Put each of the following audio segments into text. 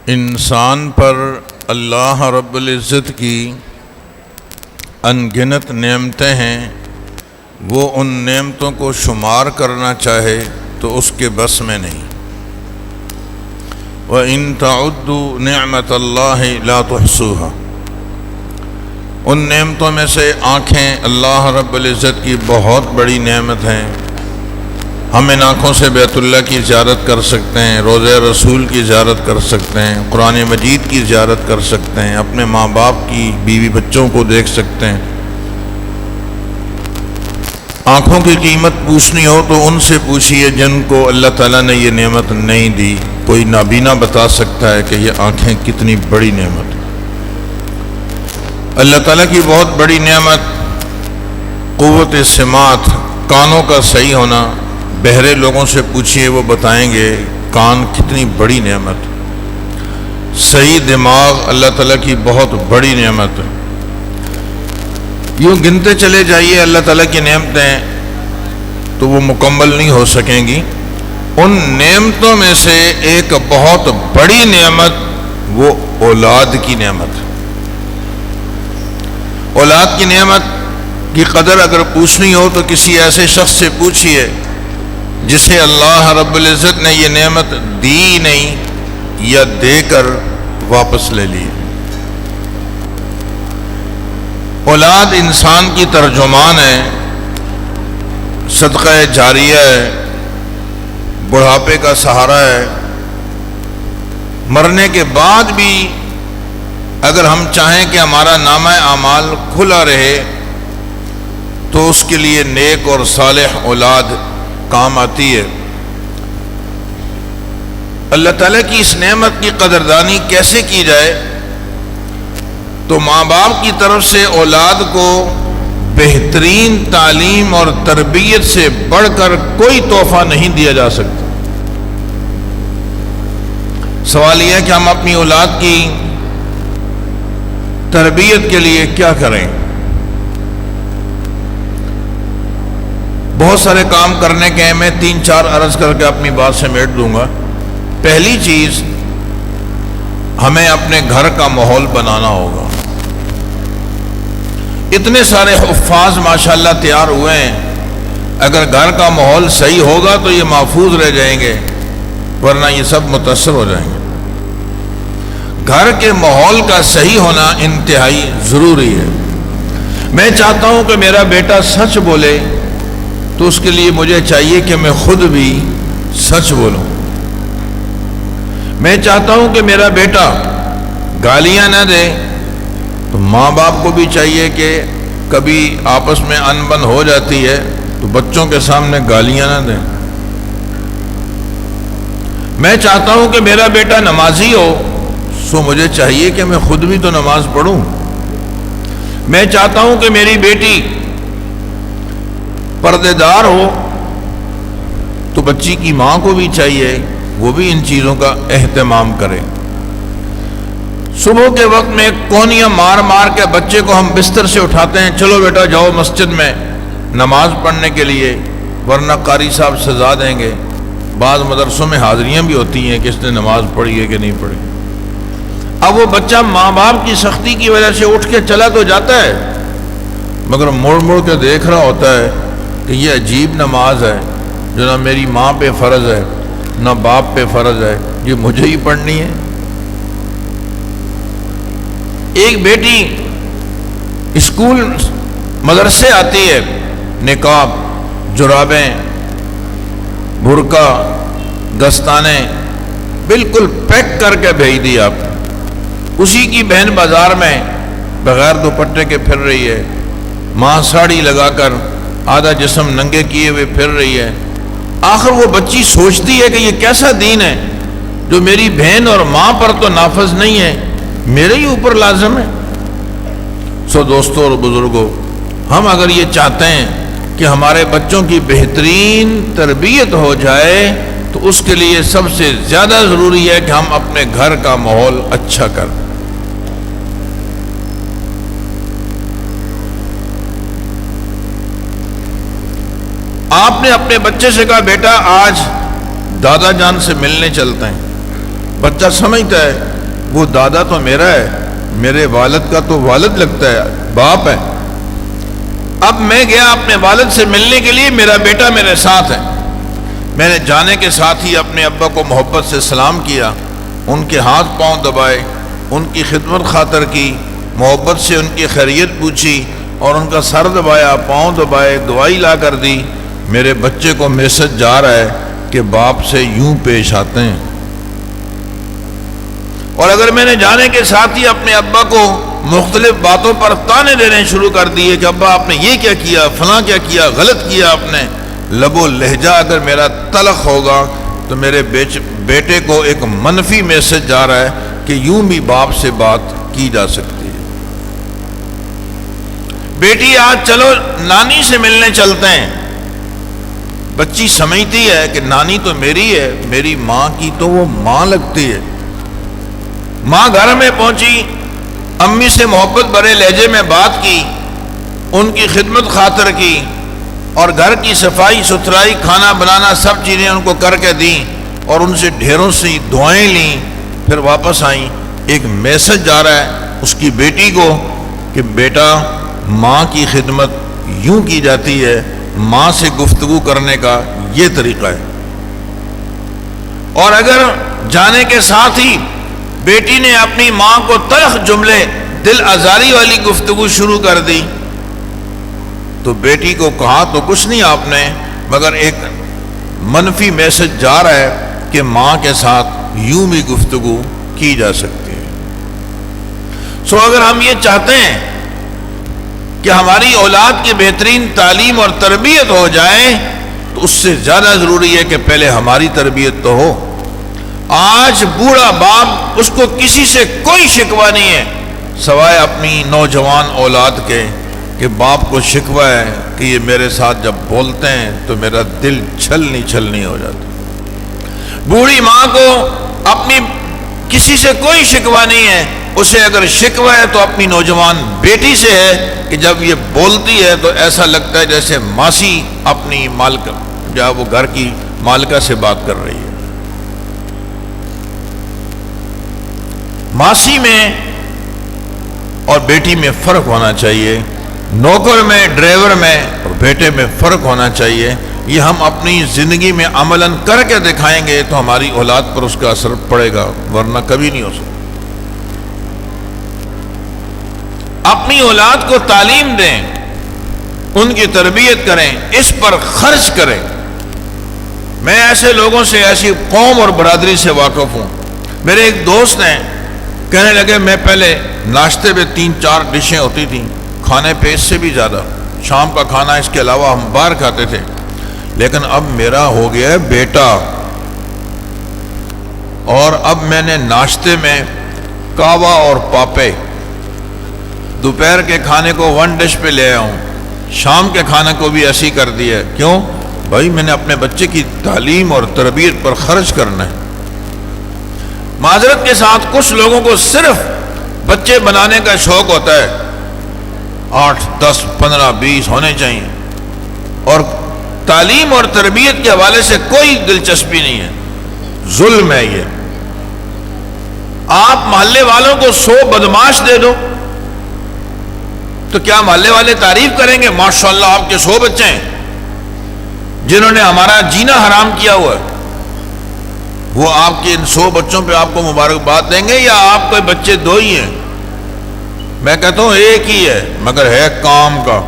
انسان پر اللہ رب العزت کی ان گنت نعمتیں ہیں، وہ ان نعمتوں کو شمار کرنا چاہے تو اس کے بس میں نہیں۔ وَإِن تَعُدُّوا نِعْمَةَ اللَّهِ لَا تُحْصُوهَا۔ ان نعمتوں میں سے آنکھیں اللہ رب العزت کی بہت بڑی نعمت ہیں۔ ہم ان آنکھوں سے بیت اللہ کی زیارت کر سکتے ہیں، روضہ رسول کی زیارت کر سکتے ہیں، قرآن مجید کی زیارت کر سکتے ہیں، اپنے ماں باپ کی، بیوی بچوں کو دیکھ سکتے ہیں۔ آنکھوں کی قیمت پوچھنی ہو تو ان سے پوچھئے جن کو اللہ تعالیٰ نے یہ نعمت نہیں دی۔ کوئی نابینا بتا سکتا ہے کہ یہ آنکھیں کتنی بڑی نعمت ہے۔ اللہ تعالیٰ کی بہت بڑی نعمت قوت سماعت، کانوں کا صحیح ہونا۔ بہرے لوگوں سے پوچھئے وہ بتائیں گے کان کتنی بڑی نعمت۔ صحیح دماغ اللہ تعالیٰ کی بہت بڑی نعمت ہے۔ یوں گنتے چلے جائیے اللہ تعالیٰ کی نعمتیں تو وہ مکمل نہیں ہو سکیں گی۔ ان نعمتوں میں سے ایک بہت بڑی نعمت وہ اولاد کی نعمت۔ اولاد کی نعمت کی قدر اگر پوچھنی ہو تو کسی ایسے شخص سے پوچھئے جسے اللہ رب العزت نے یہ نعمت دی نہیں یا دے کر واپس لے لی۔ اولاد انسان کی ترجمان ہے، صدقہ جاریہ ہے، بڑھاپے کا سہارا ہے۔ مرنے کے بعد بھی اگر ہم چاہیں کہ ہمارا نامہ اعمال کھلا رہے تو اس کے لیے نیک اور صالح اولاد کام آتی ہے۔ اللہ تعالیٰ کی اس نعمت کی قدردانی کیسے کی جائے؟ تو ماں باپ کی طرف سے اولاد کو بہترین تعلیم اور تربیت سے بڑھ کر کوئی تحفہ نہیں دیا جا سکتا۔ سوال یہ ہے کہ ہم اپنی اولاد کی تربیت کے لیے کیا کریں؟ بہت سارے کام کرنے کے ہیں، میں 3-4 عرض کر کے اپنی بات سمیٹ دوں گا۔ پہلی چیز، ہمیں اپنے گھر کا ماحول بنانا ہوگا۔ اتنے سارے حفاظ ماشاءاللہ تیار ہوئے ہیں، اگر گھر کا ماحول صحیح ہوگا تو یہ محفوظ رہ جائیں گے، ورنہ یہ سب متاثر ہو جائیں گے۔ گھر کے ماحول کا صحیح ہونا انتہائی ضروری ہے۔ میں چاہتا ہوں کہ میرا بیٹا سچ بولے تو اس کے لیے مجھے چاہیے کہ میں خود بھی سچ بولوں۔ میں چاہتا ہوں کہ میرا بیٹا گالیاں نہ دے تو ماں باپ کو بھی چاہیے کہ کبھی آپس میں انبن ہو جاتی ہے تو بچوں کے سامنے گالیاں نہ دیں۔ میں چاہتا ہوں کہ میرا بیٹا نمازی ہو، سو مجھے چاہیے کہ میں خود بھی تو نماز پڑھوں۔ میں چاہتا ہوں کہ میری بیٹی پردے دار ہو تو بچی کی ماں کو بھی چاہیے وہ بھی ان چیزوں کا اہتمام کرے۔ صبح کے وقت میں کونیاں مار مار کے بچے کو ہم بستر سے اٹھاتے ہیں، چلو بیٹا جاؤ مسجد میں نماز پڑھنے کے لیے، ورنہ قاری صاحب سزا دیں گے۔ بعض مدرسوں میں حاضریاں بھی ہوتی ہیں کہ اس نے نماز پڑھی ہے کہ نہیں پڑھی۔ اب وہ بچہ ماں باپ کی سختی کی وجہ سے اٹھ کے چلا تو جاتا ہے، مگر مڑ مڑ کے دیکھ رہا ہوتا ہے کہ یہ عجیب نماز ہے جو نہ میری ماں پہ فرض ہے نہ باپ پہ فرض ہے، یہ مجھے ہی پڑھنی ہے۔ ایک بیٹی اسکول مدرسے آتی ہے، نقاب، جرابیں، برقع، دستانے بالکل پیک کر کے بھیج دی آپ۔ اسی کی بہن بازار میں بغیر دوپٹے کے پھر رہی ہے، ماں ساڑی لگا کر آدھا جسم ننگے کیے ہوئے پھر رہی ہے۔ آخر وہ بچی سوچتی ہے کہ یہ کیسا دین ہے جو میری بہن اور ماں پر تو نافذ نہیں ہے، میرے ہی اوپر لازم ہے۔ سو دوستو اور بزرگوں، ہم اگر یہ چاہتے ہیں کہ ہمارے بچوں کی بہترین تربیت ہو جائے تو اس کے لیے سب سے زیادہ ضروری ہے کہ ہم اپنے گھر کا ماحول اچھا کریں۔ آپ نے اپنے بچے سے کہا بیٹا آج دادا جان سے ملنے چلتے ہیں، بچہ سمجھتا ہے وہ دادا تو میرا ہے، میرے والد کا تو والد لگتا ہے، باپ ہے۔ اب میں گیا اپنے والد سے ملنے کے لیے، میرا بیٹا میرے ساتھ ہے۔ میں نے جانے کے ساتھ ہی اپنے ابا کو محبت سے سلام کیا، ان کے ہاتھ پاؤں دبائے، ان کی خدمت خاطر کی، محبت سے ان کی خیریت پوچھی اور ان کا سر دبایا، پاؤں دبائے، دعائی لا کر دی۔ میرے بچے کو میسج جا رہا ہے کہ باپ سے یوں پیش آتے ہیں۔ اور اگر میں نے جانے کے ساتھ ہی اپنے ابا کو مختلف باتوں پر تانے دینے شروع کر دیے کہ ابا آپ نے یہ کیا کیا، فلاں کیا کیا، غلط کیا آپ نے، لب و لہجہ اگر میرا تلخ ہوگا تو میرے بیٹے کو ایک منفی میسج جا رہا ہے کہ یوں بھی باپ سے بات کی جا سکتی ہے۔ بیٹی آج چلو نانی سے ملنے چلتے ہیں، بچی سمجھتی ہے کہ نانی تو میری ہے، میری ماں کی تو وہ ماں لگتی ہے۔ ماں گھر میں پہنچی، امی سے محبت بھرے لہجے میں بات کی، ان کی خدمت خاطر کی اور گھر کی صفائی ستھرائی، کھانا بنانا، سب چیزیں ان کو کر کے دیں اور ان سے ڈھیروں سی دعائیں لیں۔ پھر واپس آئیں، ایک میسج جا رہا ہے اس کی بیٹی کو کہ بیٹا ماں کی خدمت یوں کی جاتی ہے، ماں سے گفتگو کرنے کا یہ طریقہ ہے۔ اور اگر جانے کے ساتھ ہی بیٹی نے اپنی ماں کو تلخ جملے، دل آزاری والی گفتگو شروع کر دی تو بیٹی کو کہا تو کچھ نہیں آپ نے، مگر ایک منفی میسج جا رہا ہے کہ ماں کے ساتھ یوں بھی گفتگو کی جا سکتی ہے۔ سو اگر ہم یہ چاہتے ہیں کہ ہماری اولاد کی بہترین تعلیم اور تربیت ہو جائے تو اس سے زیادہ ضروری ہے کہ پہلے ہماری تربیت تو ہو۔ آج بوڑھا باپ، اس کو کسی سے کوئی شکوہ نہیں ہے سوائے اپنی نوجوان اولاد کے، کہ باپ کو شکوہ ہے کہ یہ میرے ساتھ جب بولتے ہیں تو میرا دل چھلنی ہو جاتا۔ بوڑھی ماں کو اپنی کسی سے کوئی شکوہ نہیں ہے، اسے اگر شکوہ ہے تو اپنی نوجوان بیٹی سے ہے کہ جب یہ بولتی ہے تو ایسا لگتا ہے جیسے ماسی اپنی مالکہ، جب وہ گھر کی مالکہ سے بات کر رہی ہے۔ ماسی میں اور بیٹی میں فرق ہونا چاہیے، نوکر میں، ڈرائیور میں اور بیٹے میں فرق ہونا چاہیے۔ یہ ہم اپنی زندگی میں عملاً کر کے دکھائیں گے تو ہماری اولاد پر اس کا اثر پڑے گا، ورنہ کبھی نہیں ہو سکتا۔ اپنی اولاد کو تعلیم دیں، ان کی تربیت کریں، اس پر خرچ کریں۔ میں ایسے لوگوں سے، ایسی قوم اور برادری سے واقف ہوں۔ میرے ایک دوست ہیں، کہنے لگے میں پہلے ناشتے میں 3-4 ڈشیں ہوتی تھیں، کھانے پہ اس سے بھی زیادہ، شام کا کھانا اس کے علاوہ ہم باہر کھاتے تھے، لیکن اب میرا ہو گیا ہے بیٹا، اور اب میں نے ناشتے میں کاوا اور پاپے، دوپہر کے کھانے کو 1 ڈش پہ لے آیا ہوں، شام کے کھانے کو بھی ایسی کر دیا ہے۔ کیوں؟ بھائی میں نے اپنے بچے کی تعلیم اور تربیت پر خرچ کرنا ہے۔ معذرت کے ساتھ کچھ لوگوں کو صرف بچے بنانے کا شوق ہوتا ہے، 8 10 15 20 ہونے چاہیے، اور تعلیم اور تربیت کے حوالے سے کوئی دلچسپی نہیں ہے۔ ظلم ہے یہ۔ آپ محلے والوں کو 100 بدماش دے دو تو کیا محلے والے تعریف کریں گے ماشاءاللہ آپ کے 100 بچے ہیں جنہوں نے ہمارا جینا حرام کیا ہوا ہے؟ وہ آپ کے ان 100 بچوں پہ آپ کو مبارکباد دیں گے، یا آپ کے بچے 2 ہی ہیں؟ میں کہتا ہوں ایک ہی ہے، مگر ہے کام کا۔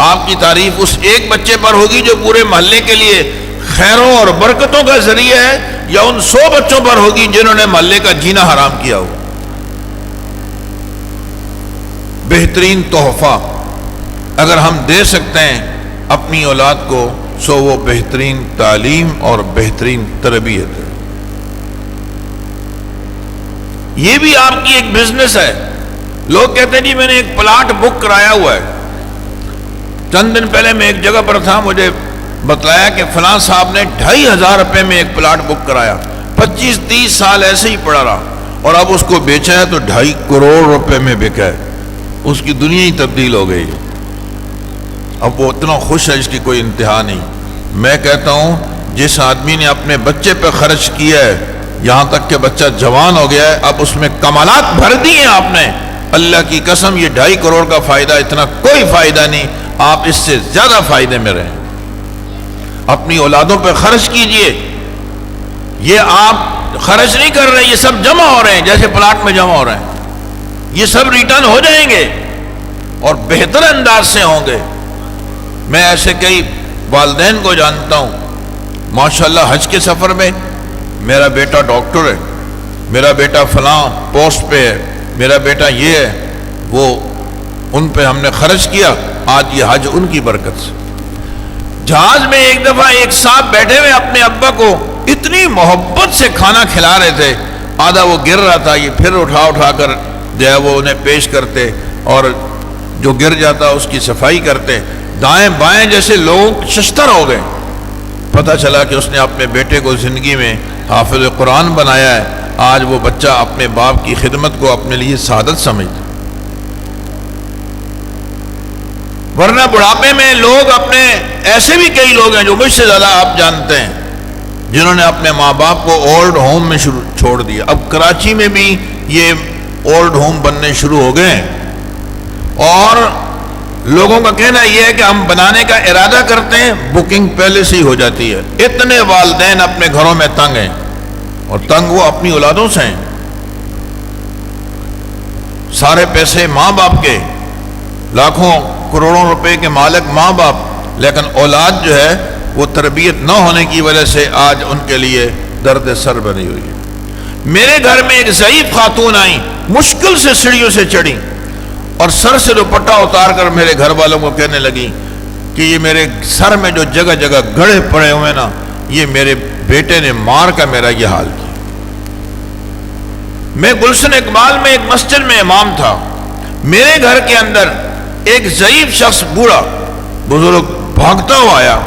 آپ کی تعریف اس ایک بچے پر ہوگی جو پورے محلے کے لیے خیروں اور برکتوں کا ذریعہ ہے، یا ان 100 بچوں پر ہوگی جنہوں نے محلے کا جینا حرام کیا ہو؟ بہترین تحفہ اگر ہم دے سکتے ہیں اپنی اولاد کو، سو وہ بہترین تعلیم اور بہترین تربیت ہے۔ یہ بھی آپ کی ایک بزنس ہے۔ لوگ کہتے ہیں جی میں نے ایک پلاٹ بک کرایا ہوا ہے۔ چند دن پہلے میں ایک جگہ پر تھا، مجھے بتلایا کہ فلاں صاحب نے 2500 روپے میں ایک پلاٹ بک کرایا، 25-30 سال ایسے ہی پڑا رہا، اور اب اس کو بیچا ہے تو 2.5 کروڑ روپے میں بکا ہے۔ اس کی دنیا ہی تبدیل ہو گئی، اب وہ اتنا خوش ہے جس کی کوئی انتہا نہیں۔ میں کہتا ہوں جس آدمی نے اپنے بچے پہ خرچ کیا ہے یہاں تک کہ بچہ جوان ہو گیا ہے، اب اس میں کمالات بھر دی ہیں آپ نے، اللہ کی قسم یہ 2.5 کروڑ کا فائدہ اتنا کوئی فائدہ نہیں، آپ اس سے زیادہ فائدے میں رہیں، اپنی اولادوں پہ خرچ کیجئے۔ یہ آپ خرچ نہیں کر رہے، یہ سب جمع ہو رہے ہیں، جیسے پلاٹ میں جمع ہو رہے ہیں، یہ سب ریٹرن ہو جائیں گے اور بہتر انداز سے ہوں گے۔ میں ایسے کئی والدین کو جانتا ہوں، ماشاءاللہ حج کے سفر میں میرا بیٹا ڈاکٹر ہے، میرا بیٹا فلاں پوسٹ پہ ہے، میرا بیٹا یہ ہے وہ، ان پہ ہم نے خرچ کیا، آج یہ حج ان کی برکت سے۔ جہاز میں ایک دفعہ ایک صاحب بیٹھے ہوئے اپنے ابا کو اتنی محبت سے کھانا کھلا رہے تھے، آدھا وہ گر رہا تھا، یہ پھر اٹھا کر جو ہے وہ انہیں پیش کرتے اور جو گر جاتا اس کی صفائی کرتے، دائیں بائیں جیسے لوگ ششتر ہو گئے۔ پتہ چلا کہ اس نے اپنے بیٹے کو زندگی میں حافظ قرآن بنایا ہے، آج وہ بچہ اپنے باپ کی خدمت کو اپنے لیے سعادت سمجھتا۔ ورنہ بڑھاپے میں لوگ اپنے، ایسے بھی کئی لوگ ہیں جو مجھ سے زیادہ آپ جانتے ہیں، جنہوں نے اپنے ماں باپ کو اولڈ ہوم میں چھوڑ دیا۔ اب کراچی میں بھی یہ اولڈ ہوم بننے شروع ہو گئے ہیں، اور لوگوں کا کہنا یہ ہے کہ ہم بنانے کا ارادہ کرتے ہیں، بکنگ پہلے سے ہی ہو جاتی ہے۔ اتنے والدین اپنے گھروں میں تنگ ہیں، اور تنگ وہ اپنی اولادوں سے ہیں۔ سارے پیسے ماں باپ کے، لاکھوں کروڑوں روپے کے مالک ماں باپ، لیکن اولاد جو ہے وہ تربیت نہ ہونے کی وجہ سے آج ان کے لیے درد سر بنی ہوئی ہے۔ میرے گھر میں ایک ضعیف خاتون آئیں، مشکل سے سیڑھیوں سے چڑھی اور سر سے دوپٹہ اتار کر میرے گھر والوں کو کہنے لگی کہ یہ میرے سر میں جو جگہ جگہ گڑھے پڑے ہوئے نا، یہ میرے بیٹے نے مار کا میرا یہ حال کیا۔ میں گلشن اقبال میں ایک مسجد میں امام تھا، میرے گھر کے اندر ایک ضعیف شخص بوڑھا بزرگ بھاگتا ہوا آیا،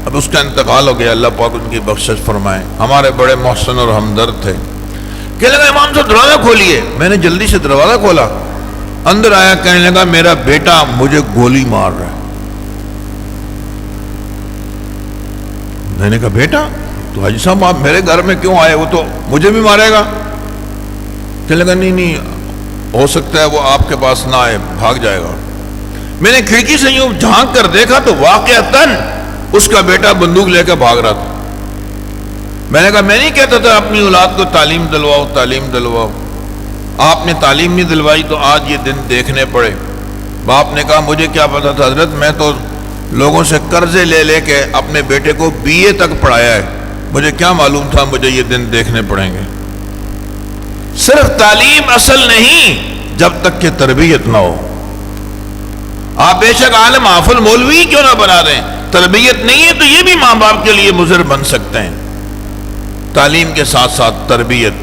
اب اس کا انتقال ہو گیا، اللہ پاک ان کی بخشش فرمائے، ہمارے بڑے محسن اور ہمدرد تھے۔ کہنے لگا امام صاحب دروازہ کھولیے، میں نے جلدی سے دروازہ کھولا، اندر آیا، کہنے لگا میرا بیٹا مجھے گولی مار رہا ہے۔ میں نے کہا بیٹا تو حاجی صاحب آپ میرے گھر میں کیوں آئے، وہ تو مجھے بھی مارے گا۔ کہنے لگا نہیں ہو سکتا ہے وہ آپ کے پاس نہ آئے، بھاگ جائے گا۔ میں نے کھڑکی سے یوں جھانک کر دیکھا تو واقعتاً اس کا بیٹا بندوق لے کر بھاگ رہا تھا۔ میں نے کہا میں نہیں کہتا تھا اپنی اولاد کو تعلیم دلواؤ تعلیم دلواؤ، آپ نے تعلیم نہیں دلوائی تو آج یہ دن دیکھنے پڑے۔ باپ نے کہا مجھے کیا پتا تھا حضرت، میں تو لوگوں سے قرضے لے لے کے اپنے بیٹے کو BA تک پڑھایا ہے، مجھے کیا معلوم تھا مجھے یہ دن دیکھنے پڑیں گے۔ صرف تعلیم اصل نہیں جب تک کہ تربیت نہ ہو۔ آپ بے شک عالم حافظ مولوی کیوں نہ بنا دیں، تربیت نہیں ہے تو یہ بھی ماں باپ کے لیے مضر بن سکتے ہیں۔ تعلیم کے ساتھ ساتھ تربیت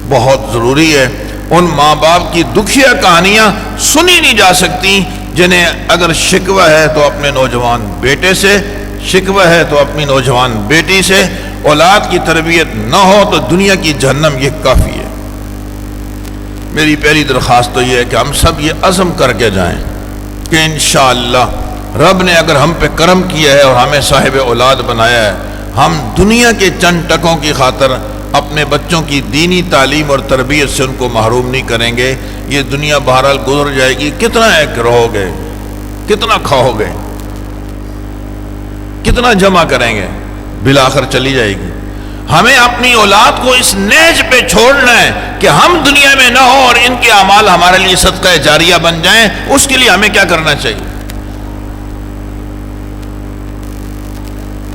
بہت ضروری ہے۔ ان ماں باپ کی دکھیا کہانیاں سنی نہیں جا سکتی جنہیں اگر شکوہ ہے تو اپنے نوجوان بیٹے سے، شکوہ ہے تو اپنی نوجوان بیٹی سے، اولاد کی تربیت نہ ہو تو دنیا کی جہنم یہ کافی ہے۔ میری پہلی درخواست تو یہ ہے کہ ہم سب یہ عزم کر کے جائیں کہ انشاءاللہ رب نے اگر ہم پہ کرم کیا ہے اور ہمیں صاحب اولاد بنایا ہے، ہم دنیا کے چند ٹکوں کی خاطر اپنے بچوں کی دینی تعلیم اور تربیت سے ان کو محروم نہیں کریں گے۔ یہ دنیا بہرحال گزر جائے گی، کتنا ایک رہو گے، کتنا کھاؤ گے، کتنا جمع کریں گے، بالآخر چلی جائے گی۔ ہمیں اپنی اولاد کو اس نہج پہ چھوڑنا ہے کہ ہم دنیا میں نہ ہوں اور ان کے اعمال ہمارے لیے صدقہ جاریہ بن جائیں۔ اس کے لیے ہمیں کیا کرنا چاہیے؟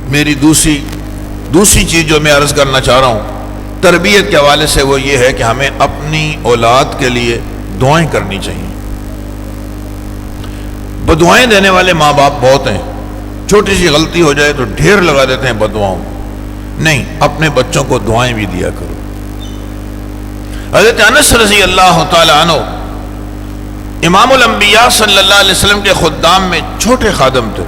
میری دوسری چیز جو میں عرض کرنا چاہ رہا ہوں تربیت کے حوالے سے وہ یہ ہے کہ ہمیں اپنی اولاد کے لیے دعائیں کرنی چاہیے۔ بدعائیں دینے والے ماں باپ بہت ہیں، چھوٹی سی غلطی ہو جائے تو ڈھیر لگا دیتے ہیں بدعاؤں۔ نہیں، اپنے بچوں کو دعائیں بھی دیا کرو۔ حضرت انس رضی اللہ تعالی عنہ امام الانبیاء صلی اللہ علیہ وسلم کے خدام میں چھوٹے خادم تھے۔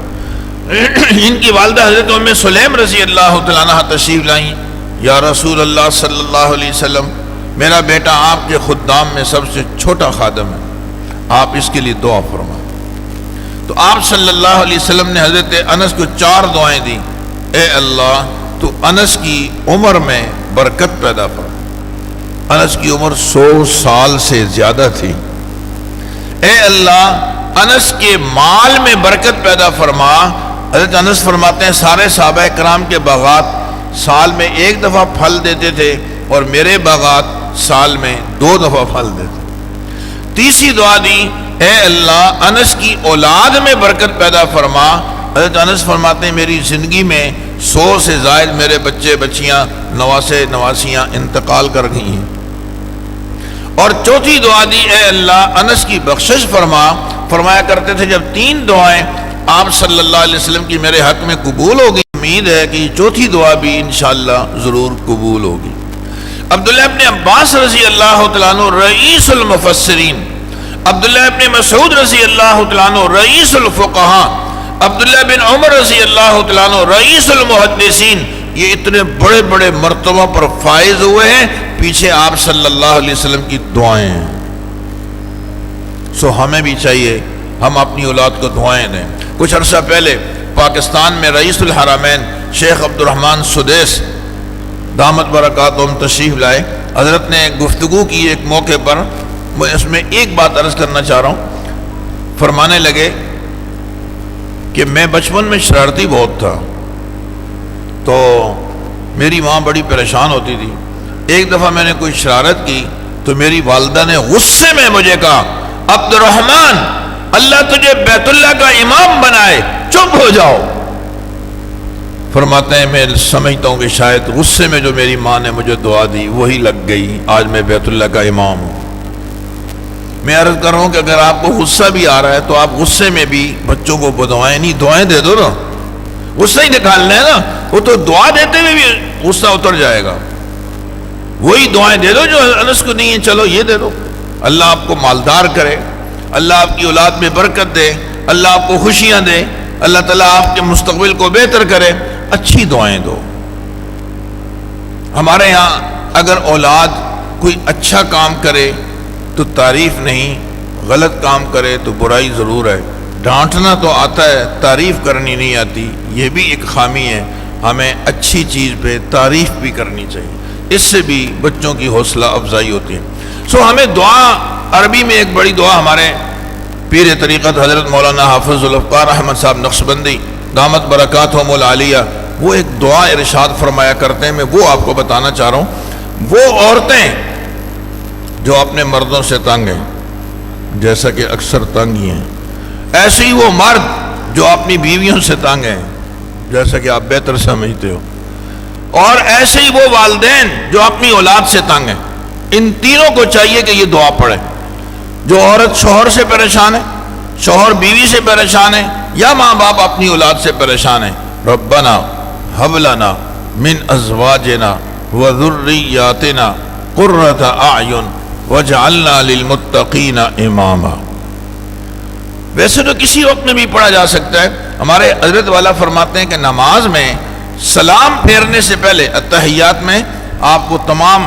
ان کی والدہ حضرت ام سلیم رضی اللہ تعالیٰ عنہ تشریف لائیں، یا رسول اللہ صلی اللہ علیہ وسلم میرا بیٹا آپ کے خدام میں سب سے چھوٹا خادم ہے، آپ اس کے لیے دعا فرمائیں۔ تو آپ صلی اللہ علیہ وسلم نے حضرت انس کو 4 دعائیں دی۔ اے اللہ تو انس کی عمر میں برکت پیدا فرما، انس کی عمر 100 سال سے زیادہ تھی۔ اے اللہ انس کے مال میں برکت پیدا فرما۔ حضرت انس فرماتے ہیں سارے صحابہ کرام کے باغات سال میں 1 دفعہ پھل دیتے تھے اور میرے باغات سال میں 2 دفعہ پھل دیتے۔ تیسری دعا دی، اے اللہ انس کی اولاد میں برکت پیدا فرما۔ حضرت انس فرماتے ہیں میری زندگی میں 100 سے زائد میرے بچے بچیاں نواسے نواسیاں انتقال کر گئی ہیں۔ اور چوتھی دعا دی، اے اللہ انس کی بخشش فرما۔ فرمایا کرتے تھے جب 3 دعائیں آپ صلی اللہ علیہ وسلم کی میرے حق میں قبول ہوگی، امید ہے کہ چوتھی دعا بھی انشاءاللہ ضرور قبول ہوگی۔ عبداللہ ابن عباس رضی اللہ تعالیٰ عنہ رئیس المفسرین، عبداللہ ابن مسعود رضی اللہ تعالیٰ عنہ رئیس الفقہاء، عبداللہ بن عمر رضی اللہ تعالیٰ عنہ رئیس المحدثین، یہ اتنے بڑے بڑے مرتبہ پر فائز ہوئے ہیں، پیچھے آپ صلی اللہ علیہ وسلم کی دعائیں ہیں۔ سو ہمیں بھی چاہیے ہم اپنی اولاد کو دعائیں دیں۔ کچھ عرصہ پہلے پاکستان میں رئیس الحرمین شیخ عبد الرحمن سدیس دامت برکاتہم تشریف لائے۔ حضرت نے گفتگو کی ایک موقع پر، میں اس میں ایک بات عرض کرنا چاہ رہا ہوں۔ فرمانے لگے کہ میں بچپن میں شرارتی بہت تھا، تو میری ماں بڑی پریشان ہوتی تھی۔ ایک دفعہ میں نے کوئی شرارت کی تو میری والدہ نے غصے میں مجھے کہا، عبد الرحمن اللہ تجھے بیت اللہ کا امام بنائے، چپ ہو جاؤ۔ فرماتے ہیں میں سمجھتا ہوں کہ شاید غصے میں جو میری ماں نے مجھے دعا دی وہی لگ گئی، آج میں بیت اللہ کا امام ہوں۔ میں عرض کر رہا ہوں کہ اگر آپ کو غصہ بھی آ رہا ہے تو آپ غصے میں بھی بچوں کو بدوائیں نہیں، دعائیں دے دو نا، غصہ ہی نکالنا ہے نا، وہ تو دعا دیتے ہوئے بھی غصہ اتر جائے گا۔ وہی دعائیں دے دو جو انس کو نہیں ہیں، چلو یہ دے دو۔ اللہ آپ کو مالدار کرے، اللہ آپ کی اولاد میں برکت دے، اللہ آپ کو خوشیاں دے، اللہ تعالیٰ آپ کے مستقبل کو بہتر کرے، اچھی دعائیں دو۔ ہمارے ہاں اگر اولاد کوئی اچھا کام کرے تو تعریف نہیں، غلط کام کرے تو برائی ضرور ہے۔ ڈانٹنا تو آتا ہے، تعریف کرنی نہیں آتی، یہ بھی ایک خامی ہے۔ ہمیں اچھی چیز پہ تعریف بھی کرنی چاہیے، اس سے بھی بچوں کی حوصلہ افزائی ہوتی ہے۔ سو ہمیں دعا، عربی میں ایک بڑی دعا ہمارے پیر طریقت حضرت مولانا حافظ الافکار احمد صاحب نقشبندی دامت برکاتہم العالیہ، وہ ایک دعا ارشاد فرمایا کرتے ہیں، میں وہ آپ کو بتانا چاہ رہا ہوں۔ وہ عورتیں جو اپنے مردوں سے تنگ ہیں، جیسا کہ اکثر تنگ ہی ہیں، ایسے ہی وہ مرد جو اپنی بیویوں سے تنگ ہیں، جیسا کہ آپ بہتر سمجھتے ہو، اور ایسے ہی وہ والدین جو اپنی اولاد سے تنگ ہیں۔ ان تینوں کو چاہیے کہ یہ دعا پڑھیں۔ جو عورت شوہر سے پریشان ہے، شوہر بیوی سے پریشان ہے، یا ماں باپ اپنی اولاد سے پریشان ہیں، ربنا ہب لنا من ازواجنا وذریاتنا قرۃ اعین وجعلنا للمتقین اماما۔ ویسے تو کسی وقت میں بھی پڑھا جا سکتا ہے۔ ہمارے حضرت والا فرماتے ہیں کہ نماز میں سلام پھیرنے سے پہلے اتحیات میں آپ کو تمام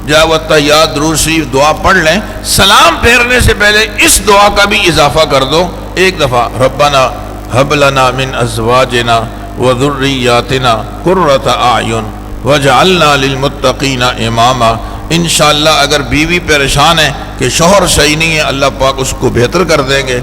جب اتحیات درود شریف دعا پڑھ لیں، سلام پھیرنے سے پہلے اس دعا کا بھی اضافہ کر دو ایک دفعہ، ربنا ہب لنا من ازواجنا وذریاتنا قرۃ اعین وجعلنا للمتقین اماما۔ انشاءاللہ اگر بیوی پریشان ہے کہ شوہر صحیح نہیں ہے، اللہ پاک اس کو بہتر کر دیں گے۔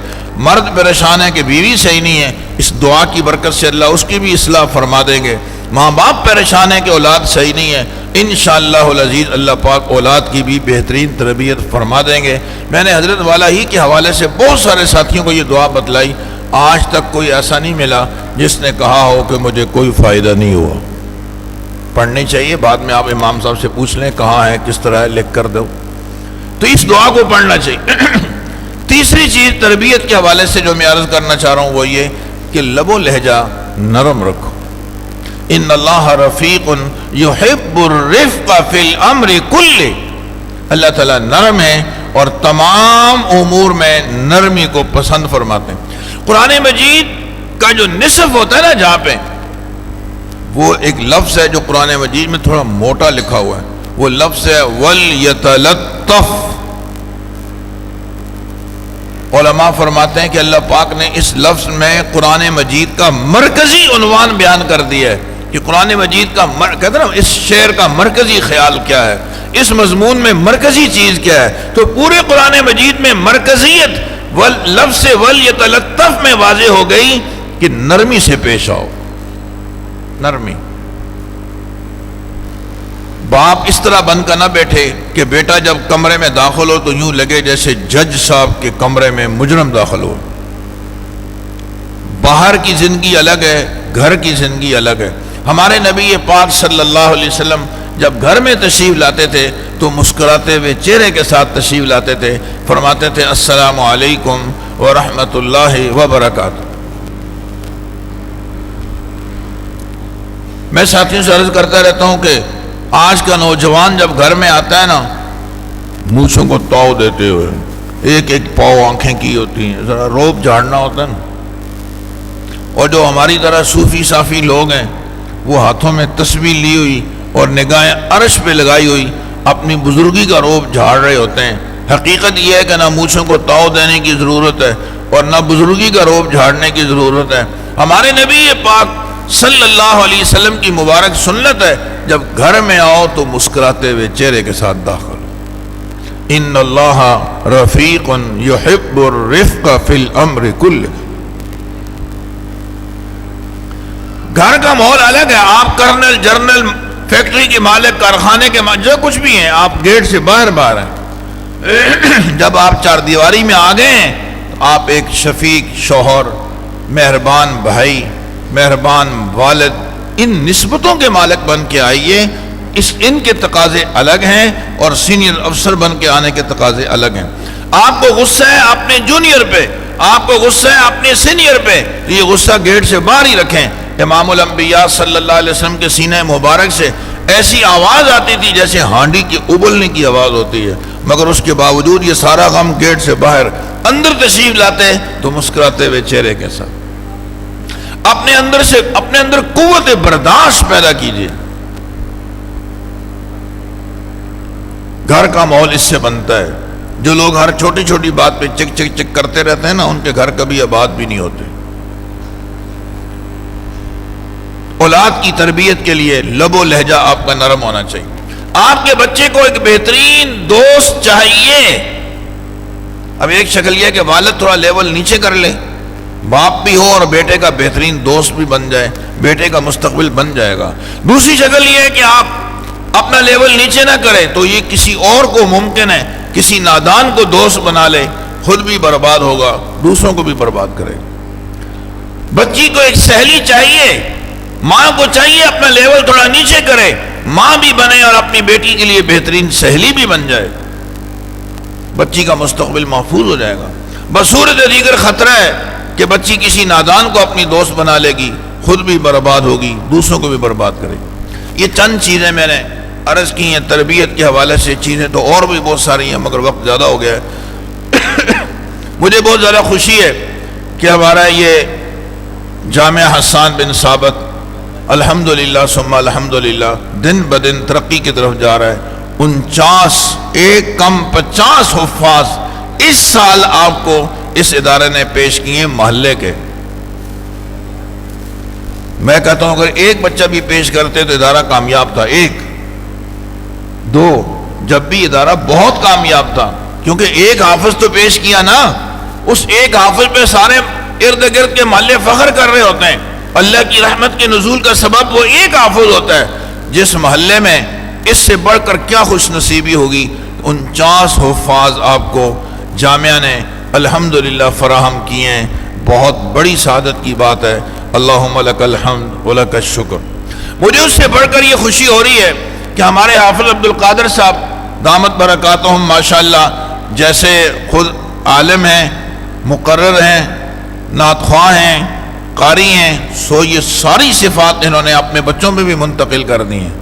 مرد پریشان ہے کہ بیوی صحیح نہیں ہے، اس دعا کی برکت سے اللہ اس کی بھی اصلاح فرما دیں گے۔ ماں باپ پریشان ہے کہ اولاد صحیح نہیں ہے، انشاءاللہ العزیز اللہ پاک اولاد کی بھی بہترین تربیت فرما دیں گے۔ میں نے حضرت والا ہی کے حوالے سے بہت سارے ساتھیوں کو یہ دعا بتلائی، آج تک کوئی ایسا نہیں ملا جس نے کہا ہو کہ مجھے کوئی فائدہ نہیں ہوا۔ پڑھنی چاہیے، بعد میں آپ امام صاحب سے پوچھ لیں کہاں ہے، کس طرح ہے، لکھ کر دو۔ تو اس دعا کو پڑھنا چاہیے۔ تیسری چیز تربیت کے حوالے سے جو میں عرض کرنا چاہ رہا ہوں وہ یہ کہ لب و لہجہ نرم رکھو۔ ان اللہ رفیق یحب الرفق فی الامر کلہ، اللہ تعالیٰ نرم ہے اور تمام امور میں نرمی کو پسند فرماتے ہیں۔ قرآن مجید کا جو نصف ہوتا ہے نا جہاں پہ، وہ ایک لفظ ہے جو قرآن مجید میں تھوڑا موٹا لکھا ہوا ہے، وہ لفظ ہے وَلْيَتَلَطَّفْ۔ علماء فرماتے ہیں کہ اللہ پاک نے اس لفظ میں قرآن مجید کا مرکزی عنوان بیان کر دیا ہے کہ قرآن مجید کا کہتے ہیں نا اس شعر کا مرکزی خیال کیا ہے۔ اس مضمون میں مرکزی چیز کیا ہے؟ تو پورے قرآن مجید میں مرکزیت لفظ وَلْيَتَلَطَّفْ میں واضح ہو گئی کہ نرمی سے پیش آؤ، نرمی۔ باپ اس طرح بن کر نہ بیٹھے کہ بیٹا جب کمرے میں داخل ہو تو یوں لگے جیسے جج صاحب کے کمرے میں مجرم داخل ہو۔ باہر کی زندگی الگ ہے، گھر کی زندگی الگ ہے۔ ہمارے نبی پاک صلی اللہ علیہ وسلم جب گھر میں تشریف لاتے تھے تو مسکراتے ہوئے چہرے کے ساتھ تشریف لاتے تھے، فرماتے تھے السلام علیکم ورحمۃ اللہ وبرکاتہ۔ میں ساتھیوں سے عرض کرتا رہتا ہوں کہ آج کا نوجوان جب گھر میں آتا ہے نا، مونچھوں کو تاؤ دیتے ہوئے، ایک ایک پاؤ آنکھیں کی ہوتی ہیں، ذرا روب جھاڑنا ہوتا ہے نا۔ اور جو ہماری طرح صوفی صافی لوگ ہیں وہ ہاتھوں میں تسبیح لی ہوئی اور نگاہیں عرش پہ لگائی ہوئی اپنی بزرگی کا روب جھاڑ رہے ہوتے ہیں۔ حقیقت یہ ہے کہ نہ مونچھوں کو تاؤ دینے کی ضرورت ہے اور نہ بزرگی کا روب جھاڑنے کی ضرورت ہے۔ ہمارے نبی پاک صلی اللہ علیہ وسلم کی مبارک سنت ہے جب گھر میں آؤ تو مسکراتے ہوئے چہرے کے ساتھ داخل۔ ان اللہ رفیق یحب الرفق فی الامر کلہ۔ گھر کا ماحول الگ ہے۔ آپ کرنل، جرنل، فیکٹری کے مالک، کارخانے کے مالک، جو کچھ بھی ہیں، آپ گیٹ سے باہر باہر ہیں۔ جب آپ چار دیواری میں آ گئے ہیں تو آپ ایک شفیق شوہر، مہربان بھائی، مہربان والد، ان نسبتوں کے مالک بن کے آئیے۔ ان کے تقاضے الگ ہیں اور سینئر افسر بن کے آنے کے تقاضے الگ ہیں۔ آپ کو غصہ ہے اپنے جونیئر پہ، آپ کو غصہ ہے اپنے سینئر پہ، یہ غصہ گیٹ سے باہر ہی رکھیں۔ امام الانبیاء صلی اللہ علیہ وسلم کے سینہ مبارک سے ایسی آواز آتی تھی جیسے ہانڈی کی ابلنے کی آواز ہوتی ہے، مگر اس کے باوجود یہ سارا غم گیٹ سے باہر اندر تشریف لاتے تو مسکراتے ہوئے چہرے کے ساتھ۔ اپنے اندر قوت برداشت پیدا کیجیے۔ گھر کا ماحول اس سے بنتا ہے۔ جو لوگ ہر چھوٹی چھوٹی بات پہ چک چک چک کرتے رہتے ہیں نا، ان کے گھر کبھی آباد بھی نہیں ہوتے۔ اولاد کی تربیت کے لیے لب و لہجہ آپ کا نرم ہونا چاہیے۔ آپ کے بچے کو ایک بہترین دوست چاہیے۔ اب ایک شکل یہ کہ والد تھوڑا لیول نیچے کر لے، باپ بھی ہو اور بیٹے کا بہترین دوست بھی بن جائے، بیٹے کا مستقبل بن جائے گا۔ دوسری شکل یہ ہے کہ آپ اپنا لیول نیچے نہ کریں تو یہ کسی اور کو ممکن ہے کسی نادان کو دوست بنا لے، خود بھی برباد ہوگا، دوسروں کو بھی برباد کرے گا۔ بچی کو ایک سہیلی چاہیے، ماں کو چاہیے اپنا لیول تھوڑا نیچے کرے، ماں بھی بنے اور اپنی بیٹی کے لیے بہترین سہیلی بھی بن جائے، بچی کا مستقبل محفوظ ہو جائے گا۔ بصورت دیگر خطرہ ہے کہ بچی کسی نادان کو اپنی دوست بنا لے گی، خود بھی برباد ہوگی، دوسروں کو بھی برباد کرے گی۔ یہ چند چیزیں میں نے عرض کی ہیں تربیت کے حوالے سے، چیزیں تو اور بھی بہت ساری ہیں مگر وقت زیادہ ہو گیا ہے۔ مجھے بہت زیادہ خوشی ہے کہ ہمارا یہ جامعہ حسان بن ثابت الحمدللہ ثم الحمدللہ دن بدن ترقی کی طرف جا رہا ہے۔ 49 ایک کم 50 حفاظ اس سال آپ کو اس ادارے نے پیش کیے محلے کے۔ میں کہتا ہوں اگر ایک بچہ بھی پیش کرتے تو ادارہ کامیاب تھا، ایک دو، جب بھی ادارہ بہت کامیاب تھا، کیونکہ ایک حافظ تو پیش کیا نا، اس ایک حافظ پہ سارے ارد گرد کے محلے فخر کر رہے ہوتے ہیں۔ اللہ کی رحمت کے نزول کا سبب وہ ایک حافظ ہوتا ہے۔ جس محلے میں اس سے بڑھ کر کیا خوش نصیبی ہوگی، 49 حفاظ آپ کو جامعہ نے الحمدللہ فراہم کیے ہیں، بہت بڑی سعادت کی بات ہے۔ اللہم لک الحمد ولک الشکر۔ مجھے اس سے بڑھ کر یہ خوشی ہو رہی ہے کہ ہمارے حافظ عبد القادر صاحب دامت برکاتہم ماشاءاللہ جیسے خود عالم ہیں، مقرر ہیں، نعت خواہ ہیں، قاری ہیں، سو یہ ساری صفات انہوں نے اپنے بچوں پہ بھی منتقل کر دی ہیں۔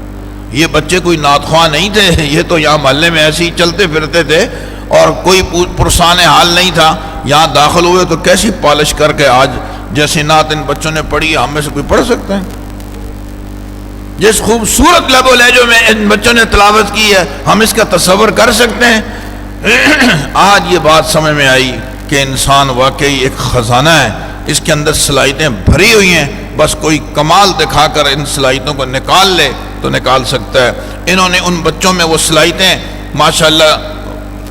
یہ بچے کوئی نعت خواہ نہیں تھے، یہ تو یہاں محلے میں ایسے ہی چلتے پھرتے تھے اور کوئی پرسان حال نہیں تھا۔ یہاں داخل ہوئے تو کیسی پالش کر کے آج جیسی نعت ان بچوں نے پڑھی، ہم میں سے کوئی پڑھ سکتے ہیں؟ جس خوبصورت لب و لہجوں میں ان بچوں نے تلاوت کی ہے، ہم اس کا تصور کر سکتے ہیں؟ آج یہ بات سمجھ میں آئی کہ انسان واقعی ایک خزانہ ہے، اس کے اندر صلاحیتیں بھری ہوئی ہیں، بس کوئی کمال دکھا کر ان صلاحیتوں کو نکال لے تو نکال سکتا ہے۔ انہوں نے ان بچوں میں وہ صلاحیتیں ماشاءاللہ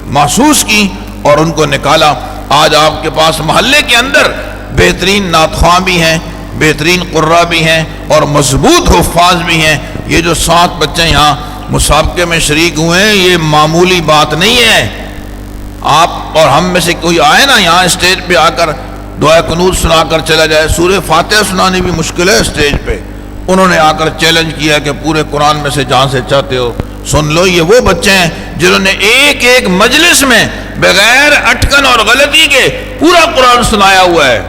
محسوس کی اور ان کو نکالا۔ آج آپ کے پاس محلے کے اندر بہترین نعت خواں بھی ہیں، بہترین قراء بھی ہیں اور مضبوط حفاظ بھی ہیں۔ یہ جو 7 بچے یہاں مسابقے میں شریک ہوئے ہیں، یہ معمولی بات نہیں ہے۔ آپ اور ہم میں سے کوئی آئے نا یہاں اسٹیج پہ آ کر دعا قنوت سنا کر چلا جائے، سورہ فاتحہ سنانی بھی مشکل ہے اسٹیج پہ، انہوں نے آ کر چیلنج کیا کہ پورے قرآن میں سے جہاں سے چاہتے ہو سن لو۔ یہ وہ بچے ہیں جنہوں نے ایک ایک مجلس میں بغیر اٹکن اور غلطی کے پورا قرآن سنایا ہوا ہے،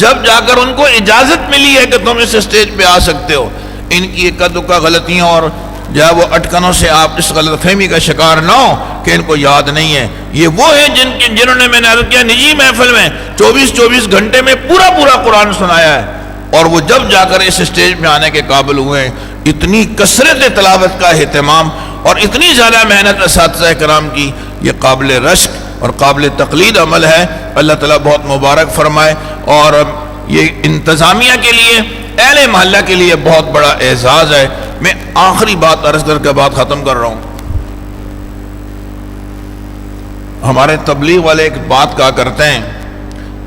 جب جا کر ان کو اجازت ملی ہے کہ تم اس اسٹیج پہ آ سکتے ہو۔ ان کی ایک دکا غلطیاں اور جب وہ اٹکنوں سے آپ اس غلط فہمی کا شکار نہ ہو کہ ان کو یاد نہیں ہے۔ یہ وہ ہیں جنہوں نے، میں نے عرض کیا، نجی محفل میں 24 گھنٹے میں پورا قرآن سنایا ہے، اور وہ جب جا کر اس اسٹیج پہ آنے کے قابل ہوئے ہیں۔ اتنی کثرت تلاوت کا اہتمام اور اتنی زیادہ محنت اساتذہ کرام کی، یہ قابل رشک اور قابل تقلید عمل ہے۔ اللہ تعالیٰ بہت مبارک فرمائے، اور یہ انتظامیہ کے لیے، اہل محلہ کے لیے بہت بڑا اعزاز ہے۔ میں آخری بات عرض کر کے بات ختم کر رہا ہوں۔ ہمارے تبلیغ والے ایک بات کہا کرتے ہیں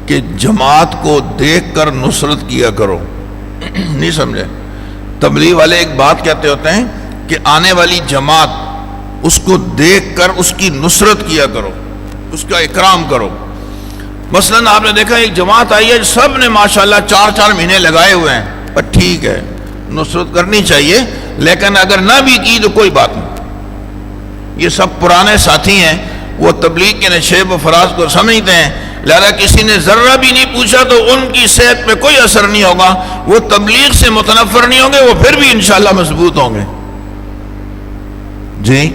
کہ جماعت کو دیکھ کر نصرت کیا کرو، نہیں سمجھے؟ تبلیغ والے ایک بات کہتے ہوتے ہیں کہ آنے والی جماعت، اس کو دیکھ کر اس کی نصرت کیا کرو، اس کا اکرام کرو۔ مثلاً آپ نے دیکھا ایک جماعت آئی ہے، سب نے ماشاءاللہ 4 مہینے لگائے ہوئے ہیں، پر ٹھیک ہے نصرت کرنی چاہیے، لیکن اگر نہ بھی کی تو کوئی بات نہیں۔ یہ سب پرانے ساتھی ہیں، وہ تبلیغ کے نشیب و فراز کو سمجھتے ہیں، لہذا کسی نے ذرہ بھی نہیں پوچھا تو ان کی صحت پہ کوئی اثر نہیں ہوگا، وہ تبلیغ سے متنفر نہیں ہوں گے، وہ پھر بھی انشاءاللہ مضبوط ہوں گے جی۔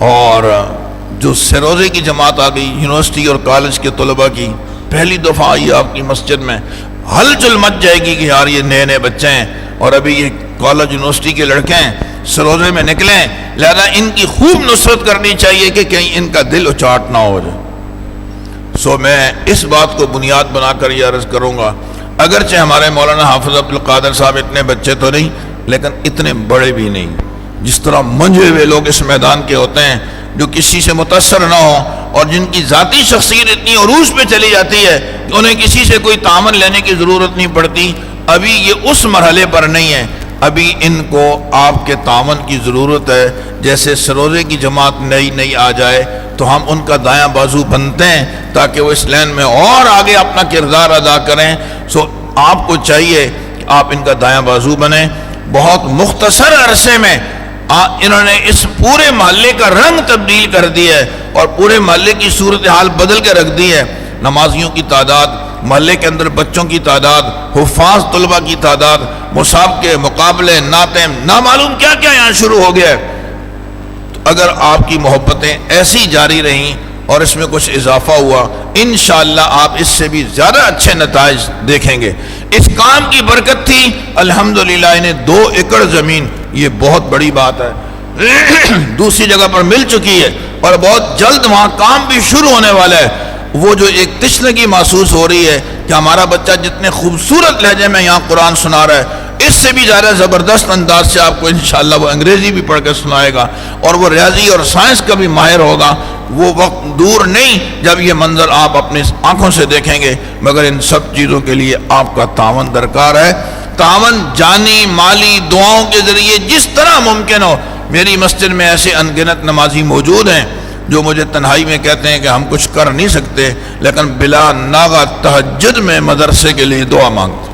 اور جو سروزے کی جماعت آ گئی، یونیورسٹی اور کالج کے طلباء کی، پہلی دفعہ آئی آپ کی مسجد میں، ہلچل مچ جائے گی کہ یار یہ نئے بچے ہیں اور ابھی یہ کالج یونیورسٹی کے لڑکے ہیں، سروزے میں نکلیں، لہذا ان کی خوب نصرت کرنی چاہیے کہ کہیں ان کا دل اچاٹ نہ ہو جائے۔ میں اس بات کو بنیاد بنا کر یہ عرض کروں گا، اگرچہ ہمارے مولانا حافظ عبد القادر صاحب اتنے بچے تو نہیں، لیکن اتنے بڑے بھی نہیں، جس طرح منجھے ہوئے لوگ اس میدان کے ہوتے ہیں، جو کسی سے متاثر نہ ہو اور جن کی ذاتی شخصیت اتنی عروج پہ چلی جاتی ہے کہ انہیں کسی سے کوئی تعاون لینے کی ضرورت نہیں پڑتی، ابھی یہ اس مرحلے پر نہیں ہے، ابھی ان کو آپ کے تعاون کی ضرورت ہے۔ جیسے سروزے کی جماعت نئی آ جائے تو ہم ان کا دایاں بازو بنتے ہیں تاکہ وہ اس لین میں اور آگے اپنا کردار ادا کریں۔ آپ کو چاہیے کہ آپ ان کا دایاں بازو بنیں۔ بہت مختصر عرصے میں انہوں نے اس پورے محلے کا رنگ تبدیل کر دیا ہے اور پورے محلے کی صورتحال بدل کے رکھ دی ہے۔ نمازیوں کی تعداد، محلے کے اندر بچوں کی تعداد، حفاظ طلبہ کی تعداد، مسابقے، مقابلے، نعتیں، نامعلوم کیا کیا یہاں شروع ہو گیا ہے۔ تو اگر آپ کی محبتیں ایسی جاری رہیں اور اس میں کچھ اضافہ ہوا، انشاءاللہ آپ اس سے بھی زیادہ اچھے نتائج دیکھیں گے۔ اس کام کی برکت تھی، الحمدللہ انہیں 2 ایکڑ زمین، یہ بہت بڑی بات ہے، دوسری جگہ پر مل چکی ہے اور بہت جلد وہاں کام بھی شروع ہونے والا ہے۔ وہ جو ایک تشنگی محسوس ہو رہی ہے کہ ہمارا بچہ جتنے خوبصورت لہجے میں یہاں قرآن سنا رہا ہے، اس سے بھی زیادہ زبردست انداز سے آپ کو انشاءاللہ وہ انگریزی بھی پڑھ کے سنائے گا اور وہ ریاضی اور سائنس کا بھی ماہر ہوگا۔ وہ وقت دور نہیں جب یہ منظر آپ اپنی آنکھوں سے دیکھیں گے، مگر ان سب چیزوں کے لیے آپ کا تعاون درکار ہے۔ تعاون جانی، مالی، دعاؤں کے ذریعے جس طرح ممکن ہو۔ میری مسجد میں ایسے انگنت نمازی موجود ہیں جو مجھے تنہائی میں کہتے ہیں کہ ہم کچھ کر نہیں سکتے، لیکن بلا ناغہ تہجد میں مدرسے کے لیے دعا مانگتے ہیں۔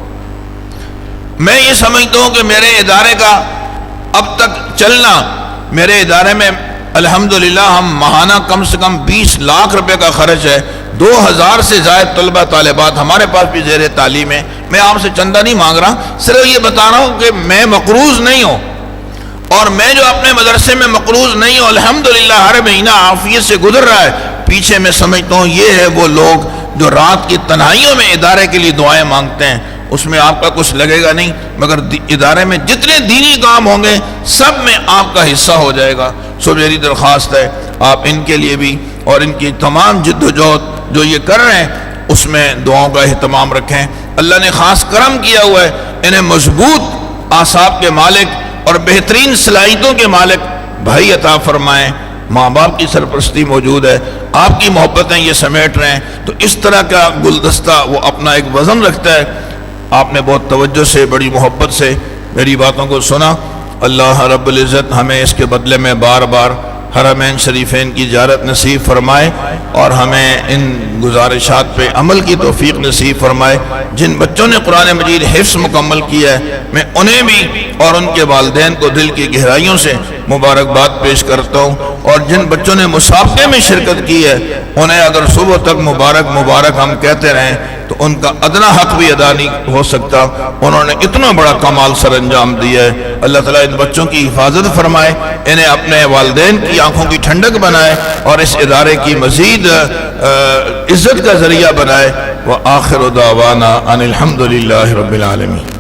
میں یہ سمجھتا ہوں کہ میرے ادارے کا اب تک چلنا، میرے ادارے میں الحمدللہ ہم ماہانہ کم سے کم 20 لاکھ روپے کا خرچ ہے، 2000 سے زائد طلبہ طالبات ہمارے پاس بھی زیر تعلیم ہے۔ میں آپ سے چندہ نہیں مانگ رہا، صرف یہ بتا رہا ہوں کہ میں مقروض نہیں ہوں، اور میں جو اپنے مدرسے میں مقروض نہیں ہوں، الحمدللہ ہر مہینہ عافیت سے گزر رہا ہے۔ پیچھے میں سمجھتا ہوں یہ ہے وہ لوگ جو رات کی تنہائیوں میں ادارے کے لیے دعائیں مانگتے ہیں، اس میں آپ کا کچھ لگے گا نہیں، مگر ادارے میں جتنے دینی کام ہوں گے سب میں آپ کا حصہ ہو جائے گا۔ میری درخواست ہے آپ ان کے لیے بھی اور ان کی تمام جد و جہد جو یہ کر رہے ہیں اس میں دعاؤں کا اہتمام رکھیں۔ اللہ نے خاص کرم کیا ہوا ہے، انہیں مضبوط اعصاب کے مالک اور بہترین صلاحیتوں کے مالک بھائی عطا فرمائیں، ماں باپ کی سرپرستی موجود ہے، آپ کی محبتیں یہ سمیٹ رہے ہیں، تو اس طرح کا گلدستہ وہ اپنا ایک وزن رکھتا ہے۔ آپ نے بہت توجہ سے، بڑی محبت سے میری باتوں کو سنا۔ اللہ رب العزت ہمیں اس کے بدلے میں بار بار حرمین شریفین کی زیارت نصیب فرمائے اور ہمیں ان گزارشات پہ عمل کی توفیق نصیب فرمائے۔ جن بچوں نے قرآن مجید حفظ مکمل کیا ہے، میں انہیں بھی اور ان کے والدین کو دل کی گہرائیوں سے مبارکباد پیش کرتا ہوں، اور جن بچوں نے مسابقے میں شرکت کی ہے انہیں اگر صبح تک مبارک مبارک ہم کہتے رہیں تو ان کا ادنا حق بھی ادا نہیں ہو سکتا۔ انہوں نے اتنا بڑا کمال سر انجام دیا ہے۔ اللہ تعالیٰ ان بچوں کی حفاظت فرمائے، انہیں اپنے والدین کی آنکھوں کی ٹھنڈک بنائے اور اس ادارے کی مزید عزت کا ذریعہ بنائے۔ وآخر دعوانا ان الحمدللہ رب العالمین۔